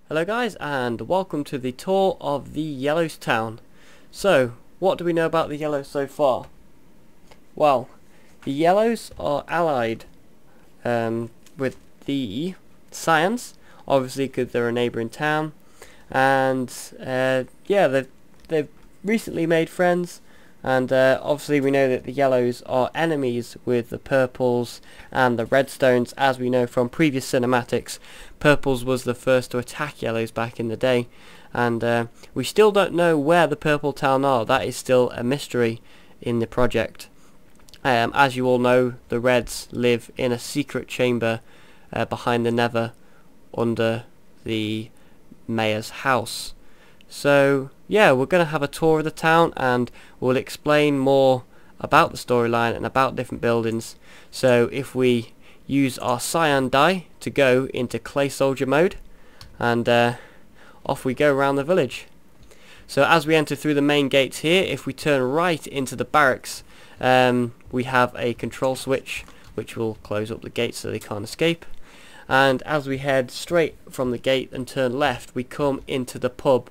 Hello guys, and welcome to the tour of the Yellows town. So, what do we know about the Yellows so far? Well, the Yellows are allied with the Cyans, obviously because they're a neighbouring town, and yeah, they've recently made friends, and obviously we know that the Yellows are enemies with the Purples and the Redstones, as we know from previous cinematics. Purples was the first to attack Yellows back in the day, and we still don't know where the Purple Town are. That is still a mystery in the project. As you all know, the Reds live in a secret chamber behind the Nether under the Mayor's house. So yeah, we're going to have a tour of the town and we'll explain more about the storyline and about different buildings. So if we use our cyan die to go into clay soldier mode, and off we go around the village. So as we enter through the main gates here, if we turn right into the barracks, we have a control switch which will close up the gates so they can't escape. And as we head straight from the gate and turn left, we come into the pub,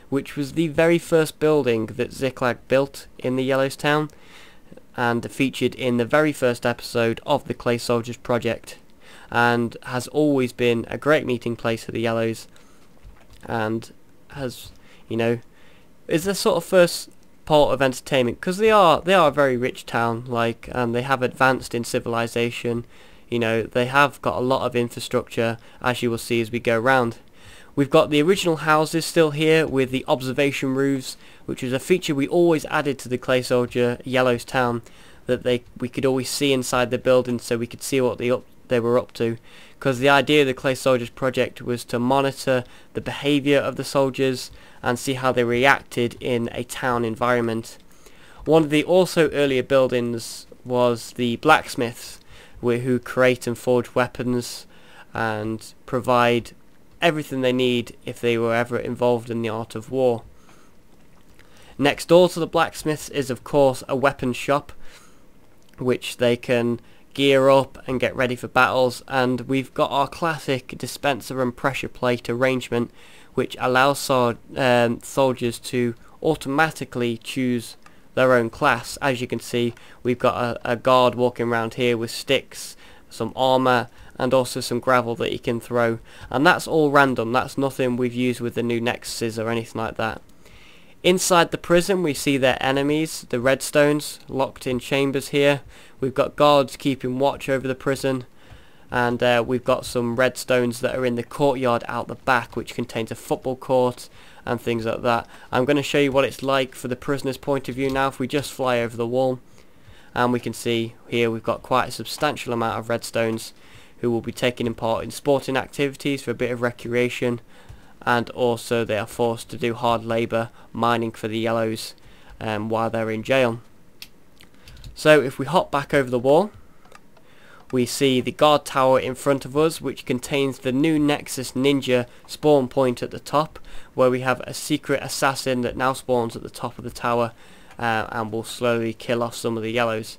which was the very first building that Ziclag built in the Yellows town, and featured in the very first episode of the Clay Soldiers project, and has always been a great meeting place for the Yellows, and has, you know, is the sort of first part of entertainment, because they are a very rich town, like, and they have advanced in civilization. You know, they have got a lot of infrastructure, as you will see as we go around. We've got the original houses still here with the observation roofs, which was a feature we always added to the Clay Soldier Yellows town, that we could always see inside the building so we could see what they were up to. Because the idea of the Clay Soldiers project was to monitor the behaviour of the soldiers and see how they reacted in a town environment. One of the also earlier buildings was the blacksmiths, who create and forge weapons and provide everything they need if they were ever involved in the art of war. Next door to the blacksmiths is of course a weapons shop, which they can gear up and get ready for battles, and we've got our classic dispenser and pressure plate arrangement, which allows soldiers to automatically choose their own class. As you can see, we've got a guard walking around here with sticks, some armour, and also some gravel that he can throw, and that's all random. That's nothing we've used with the new Nexuses or anything like that. Inside the prison we see their enemies, the Redstones, locked in chambers here. We've got guards keeping watch over the prison, and we've got some Redstones that are in the courtyard out the back, which contains a football court and things like that. I'm going to show you what it's like for the prisoner's point of view now. If we just fly over the wall, and we can see here we've got quite a substantial amount of Redstones who will be taking part in sporting activities for a bit of recreation, and also they are forced to do hard labour mining for the Yellows while they're in jail. So if we hop back over the wall, we see the guard tower in front of us, which contains the new Nexus Ninja spawn point at the top, where we have a secret assassin that now spawns at the top of the tower and will slowly kill off some of the Yellows.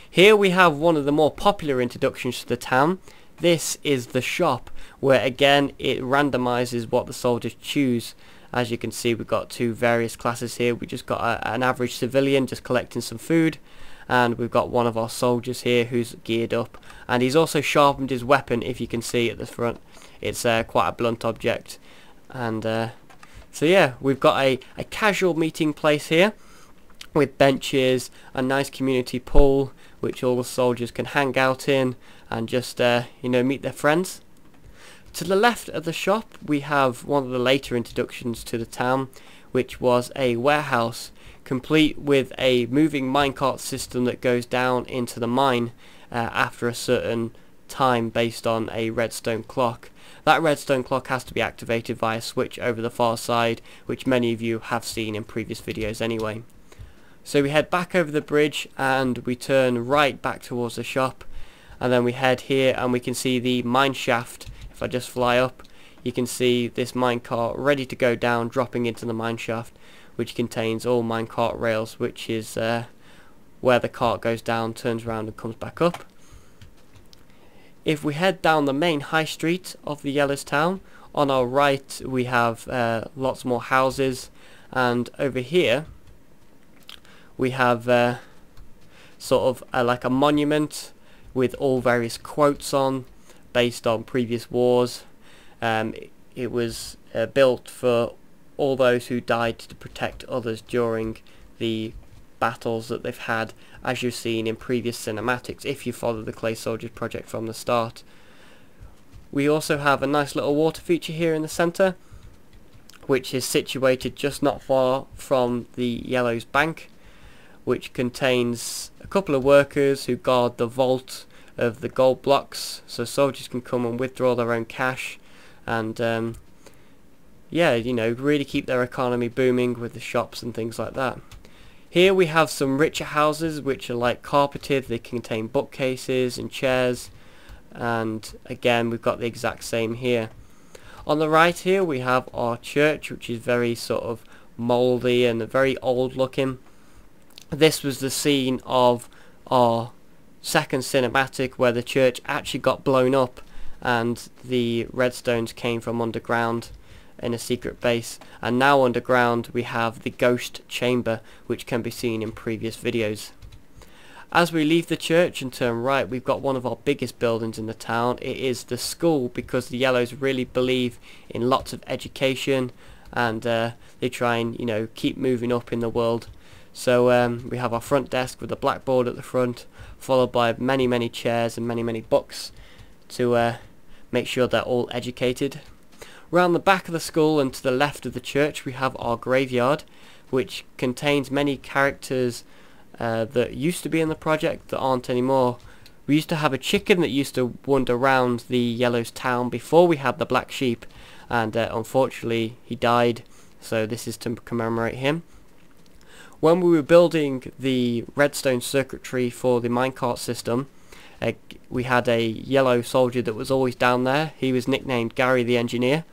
Here we have one of the more popular introductions to the town. This is the shop, where again it randomizes what the soldiers choose. As you can see, we've got two various classes here. We just got an average civilian just collecting some food, and we've got one of our soldiers here who's geared up, and he's also sharpened his weapon. If you can see at the front, it's quite a blunt object. And so yeah, we've got a casual meeting place here with benches, a nice community pool which all the soldiers can hang out in and just you know, meet their friends. To the left of the shop we have one of the later introductions to the town, which was a warehouse complete with a moving minecart system that goes down into the mine after a certain time based on a redstone clock. That redstone clock has to be activated via a switch over the far side, which many of you have seen in previous videos anyway. So we head back over the bridge and we turn right back towards the shop, and then we head here and we can see the mine shaft. If I just fly up, you can see this minecart ready to go down, dropping into the mine shaft, which contains all minecart rails, which is where the cart goes down, turns around and comes back up. If we head down the main high street of the Yellows Town, on our right we have lots more houses, and over here we have sort of like a monument with all various quotes on, based on previous wars. It was built for all those who died to protect others during the battles that they've had, as you've seen in previous cinematics if you follow the Clay Soldiers project from the start. We also have a nice little water feature here in the centre, which is situated just not far from the Yellows Bank, which contains a couple of workers who guard the vault of the gold blocks, so soldiers can come and withdraw their own cash, and yeah, you know, really keep their economy booming with the shops and things like that. Here we have some richer houses which are like carpeted. They contain bookcases and chairs, and again we've got the exact same here. On the right here we have our church, which is very sort of mouldy and very old looking. This was the scene of our second cinematic where the church actually got blown up and the redstones came from underground in a secret base, and now underground we have the ghost chamber, which can be seen in previous videos. As we leave the church and turn right, we've got one of our biggest buildings in the town. It is the school, because the Yellows really believe in lots of education, and they try and, you know, keep moving up in the world. So we have our front desk with a blackboard at the front, followed by many chairs and many books to make sure they're all educated. Round the back of the school and to the left of the church we have our graveyard, which contains many characters that used to be in the project that aren't anymore. We used to have a chicken that used to wander around the Yellows Town before we had the black sheep, and unfortunately he died, so this is to commemorate him. When we were building the redstone circuitry for the minecart system, we had a yellow soldier that was always down there. He was nicknamed Gary the Engineer.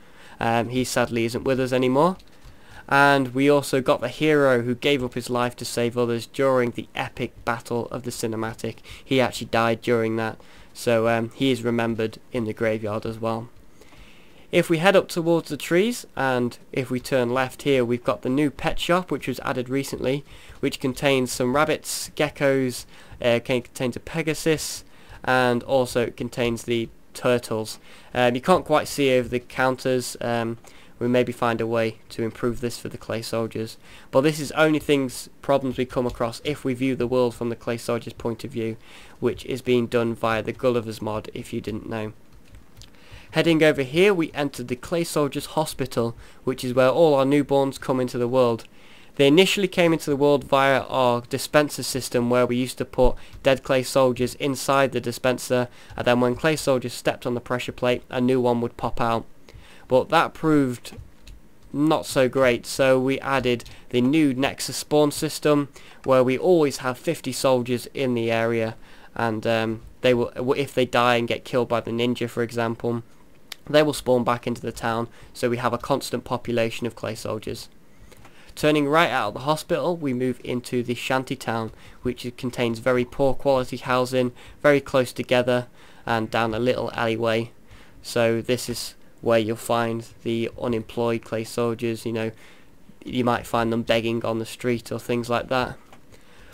He sadly isn't with us anymore. And we also got the hero who gave up his life to save others during the epic battle of the cinematic. He actually died during that, so he is remembered in the graveyard as well. If we head up towards the trees, and if we turn left here, we've got the new pet shop which was added recently, which contains some rabbits, geckos, contains a Pegasus, and also it contains the turtles. You can't quite see over the counters. We maybe find a way to improve this for the Clay Soldiers, but this is only problems we come across if we view the world from the Clay Soldiers point of view, which is being done via the Gulliver's mod, if you didn't know. Heading over here we entered the Clay Soldiers Hospital, which is where all our newborns come into the world. They initially came into the world via our dispenser system, where we used to put dead clay soldiers inside the dispenser, and then when clay soldiers stepped on the pressure plate a new one would pop out. But that proved not so great, so we added the new Nexus spawn system, where we always have 50 soldiers in the area, and they will, if they die and get killed by the ninja for example, they will spawn back into the town, so we have a constant population of clay soldiers. Turning right out of the hospital we move into the shanty town, which contains very poor quality housing, very close together and down a little alleyway. So this is where you'll find the unemployed clay soldiers. You know, you might find them begging on the street or things like that.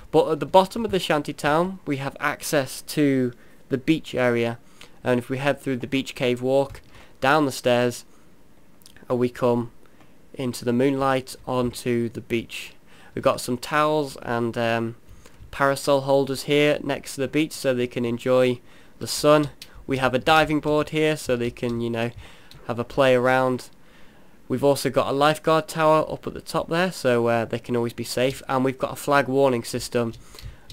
But at the bottom of the shanty town we have access to the beach area, and if we head through the beach cave walk down the stairs, we come into the moonlight onto the beach. We've got some towels and parasol holders here next to the beach so they can enjoy the sun. We have a diving board here so they can, you know, have a play around. We've also got a lifeguard tower up at the top there, so they can always be safe, and we've got a flag warning system.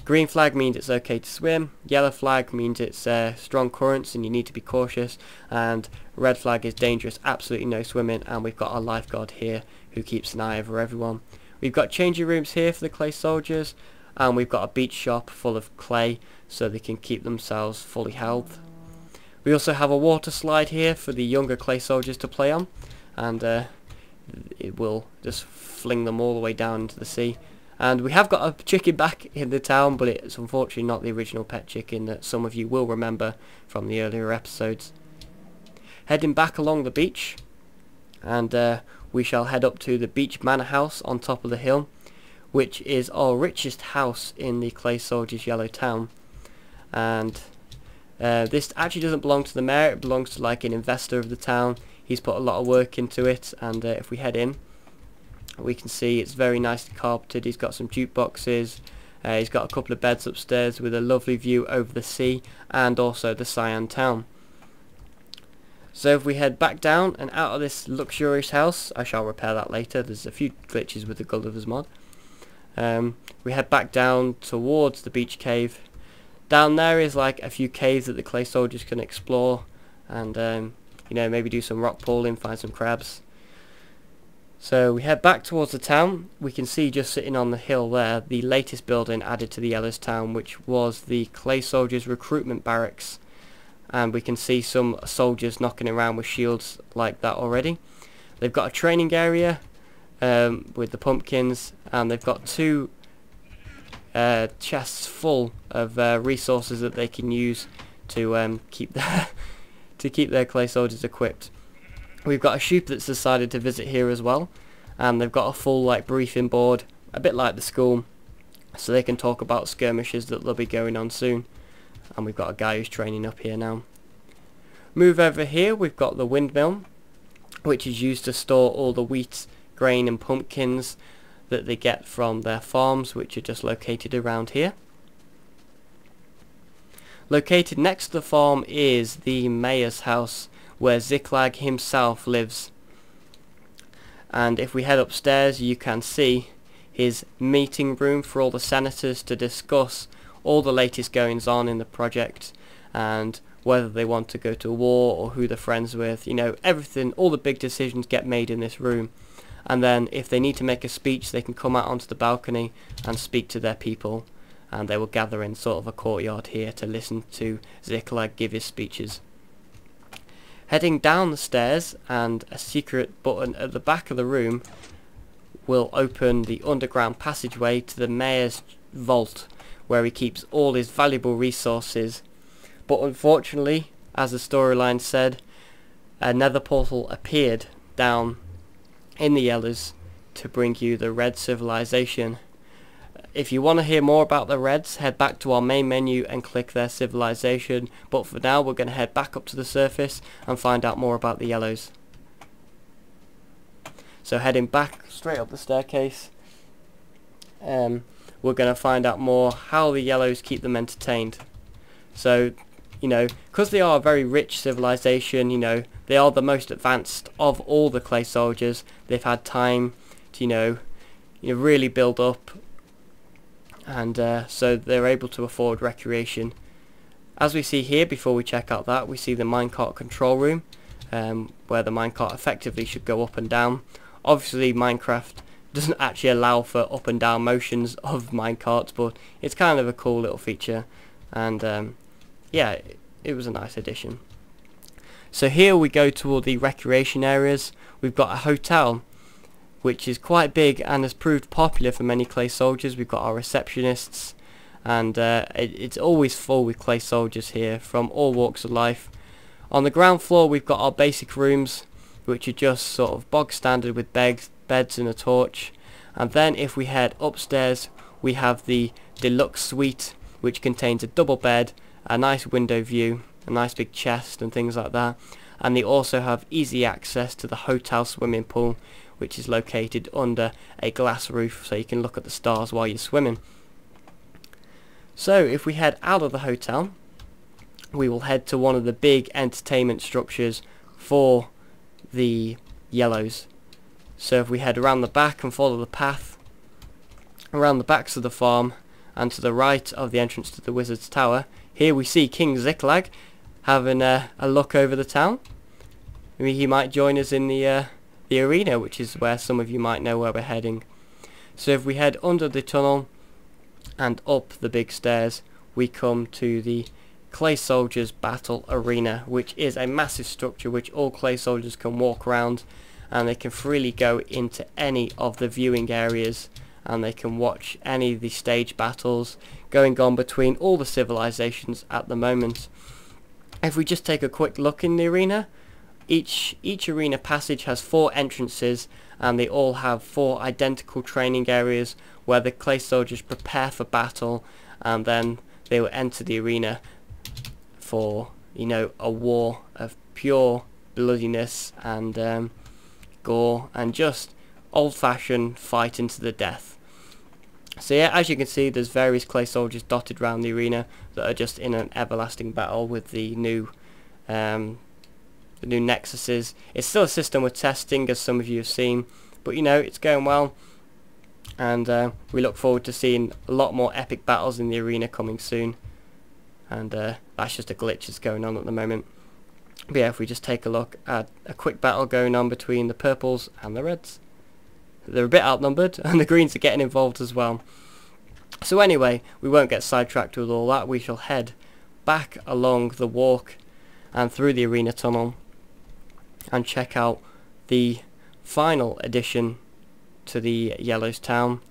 Green flag means it's okay to swim, yellow flag means it's strong currents and you need to be cautious, and red flag is dangerous, absolutely no swimming, and we've got our lifeguard here who keeps an eye over everyone. We've got changing rooms here for the clay soldiers, and we've got a beach shop full of clay so they can keep themselves fully held. We also have a water slide here for the younger clay soldiers to play on, and it will just fling them all the way down into the sea. And we have got a chicken back in the town, but it's unfortunately not the original pet chicken that some of you will remember from the earlier episodes. Heading back along the beach, and we shall head up to the Beach Manor House on top of the hill, which is our richest house in the Clay Soldiers Yellow Town. And this actually doesn't belong to the mayor, it belongs to like an investor of the town. He's put a lot of work into it, and if we head in, we can see it's very nicely carpeted. He's got some jukeboxes, he's got a couple of beds upstairs with a lovely view over the sea and also the Cyan town. So if we head back down and out of this luxurious house, I shall repair that later, there's a few glitches with the Gullivers mod. We head back down towards the beach cave. Down there is like a few caves that the Clay Soldiers can explore, and you know, maybe do some rock pooling, find some crabs. So we head back towards the town. We can see just sitting on the hill there the latest building added to the Yellows Town, which was the Clay Soldiers recruitment barracks. And we can see some soldiers knocking around with shields like that already. They've got a training area with the pumpkins, and they've got two chests full of resources that they can use to keep their Clay Soldiers equipped. We've got a sheep that's decided to visit here as well, and they've got a full like briefing board, a bit like the school, so they can talk about skirmishes that they'll be going on soon. And we've got a guy who's training up here now. Move over here, we've got the windmill, which is used to store all the wheat, grain and pumpkins that they get from their farms, which are just located around here. Located next to the farm is the mayor's house, where Ziclag himself lives. And if we head upstairs, you can see his meeting room for all the senators to discuss all the latest goings on in the project, and whether they want to go to war or who they're friends with. You know, everything, all the big decisions get made in this room. And then if they need to make a speech, they can come out onto the balcony and speak to their people, and they will gather in sort of a courtyard here to listen to Ziclag give his speeches. Heading down the stairs, and a secret button at the back of the room will open the underground passageway to the mayor's vault, where he keeps all his valuable resources. But unfortunately, as the storyline said, a nether portal appeared down in the Yellows to bring you the Red civilization. If you want to hear more about the Reds, head back to our main menu and click their civilization, but for now we're going to head back up to the surface and find out more about the Yellows. So heading back straight up the staircase, we're going to find out more how the Yellows keep them entertained. So, you know, because they are a very rich civilization, you know, they are the most advanced of all the Clay Soldiers. They've had time to, you know, really build up, and so they're able to afford recreation. As we see here, before we check out that, we see the minecart control room, where the minecart effectively should go up and down. Obviously Minecraft doesn't actually allow for up and down motions of minecarts, but it's kind of a cool little feature, and yeah, it was a nice addition. So here we go to all the recreation areas. We've got a hotel, which is quite big and has proved popular for many Clay Soldiers. We've got our receptionists, and it's always full with Clay Soldiers here from all walks of life. On the ground floor we've got our basic rooms, which are just sort of bog standard with beds and a torch. And then if we head upstairs, we have the deluxe suite, which contains a double bed, a nice window view, a nice big chest and things like that. And they also have easy access to the hotel swimming pool, which is located under a glass roof, so you can look at the stars while you're swimming. So if we head out of the hotel, we will head to one of the big entertainment structures for the Yellows. So if we head around the back and follow the path around the backs of the farm and to the right of the entrance to the Wizard's Tower, here we see King Ziclag having a look over the town. Maybe he might join us in the arena, which is where some of you might know where we're heading. So if we head under the tunnel and up the big stairs, we come to the Clay Soldiers Battle Arena, which is a massive structure which all Clay Soldiers can walk around, and they can freely go into any of the viewing areas and they can watch any of the stage battles going on between all the civilizations at the moment. If we just take a quick look in the arena, each arena passage has 4 entrances, and they all have 4 identical training areas where the clay soldiers prepare for battle, and then they will enter the arena for, you know, a war of pure bloodiness and gore and just old-fashioned fighting to the death. So yeah, as you can see, there's various clay soldiers dotted around the arena that are just in an everlasting battle with the new nexuses. It's still a system we're testing, as some of you have seen, but you know, it's going well, and we look forward to seeing a lot more epic battles in the arena coming soon. And that's just a glitch that's going on at the moment. But yeah, if we just take a look at a quick battle going on between the purples and the reds. They're a bit outnumbered, and the greens are getting involved as well. So anyway, we won't get sidetracked with all that. We shall head back along the walk and through the arena tunnel and check out the final addition to the Yellow's Town.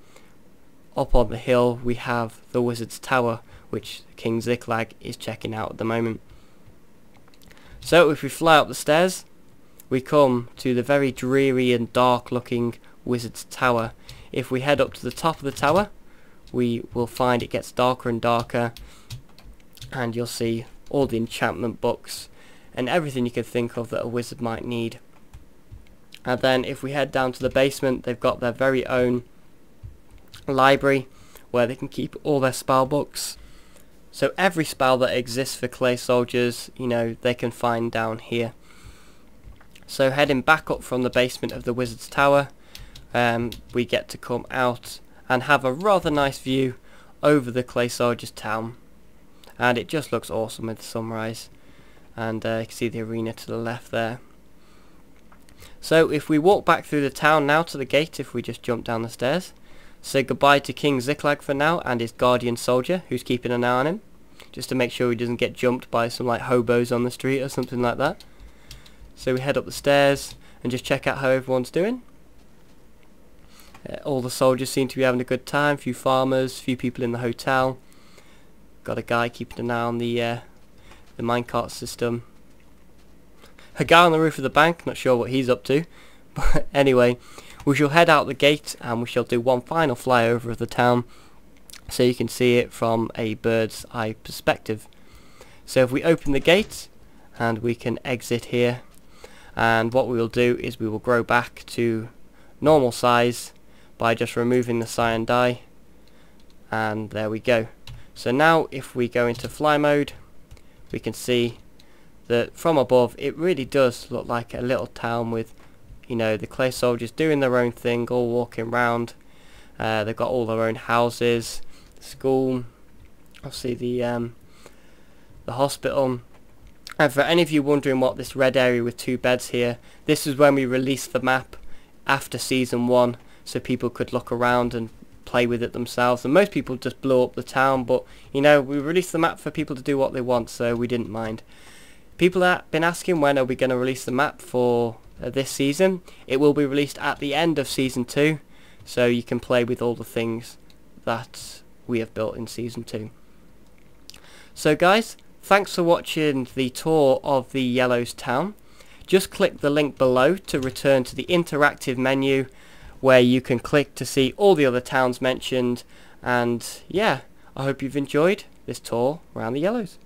Up on the hill we have the Wizard's Tower, which King Ziclag is checking out at the moment. So if we fly up the stairs, we come to the very dreary and dark looking Wizard's Tower. If we head up to the top of the tower, we will find it gets darker and darker, and you'll see all the enchantment books and everything you can think of that a wizard might need. And then if we head down to the basement, they've got their very own library where they can keep all their spell books. So every spell that exists for clay soldiers, you know, they can find down here. So heading back up from the basement of the Wizard's Tower, we get to come out and have a rather nice view over the clay soldiers town, and it just looks awesome with the sunrise, and you can see the arena to the left there. So if we walk back through the town now to the gate, if we just jump down the stairs, say goodbye to King Ziclag for now and his guardian soldier who's keeping an eye on him, just to make sure he doesn't get jumped by some like hobos on the street or something like that. So we head up the stairs and just check out how everyone's doing. All the soldiers seem to be having a good time. Few farmers, few people in the hotel. Got a guy keeping an eye on the minecart system. A guy on the roof of the bank, not sure what he's up to. But anyway, we shall head out the gate and we shall do one final flyover of the town so you can see it from a bird's eye perspective. So if we open the gate and we can exit here, and what we will do is we will grow back to normal size by just removing the cyan dye, and there we go. So now if we go into fly mode, we can see that from above it really does look like a little town with, you know, the clay soldiers doing their own thing, all walking around. They've got all their own houses, school, obviously the hospital. And for any of you wondering what this red area with 2 beds here, this is when we released the map after season 1, so people could look around and play with it themselves. And most people just blow up the town, but you know, we released the map for people to do what they want, so we didn't mind. People have been asking when are we going to release the map for this season. It will be released at the end of season 2, so you can play with all the things that we have built in season 2. So guys, thanks for watching the tour of the Yellow's Town. Just click the link below to return to the interactive menu where you can click to see all the other towns mentioned, and yeah, I hope you've enjoyed this tour around the Yellows.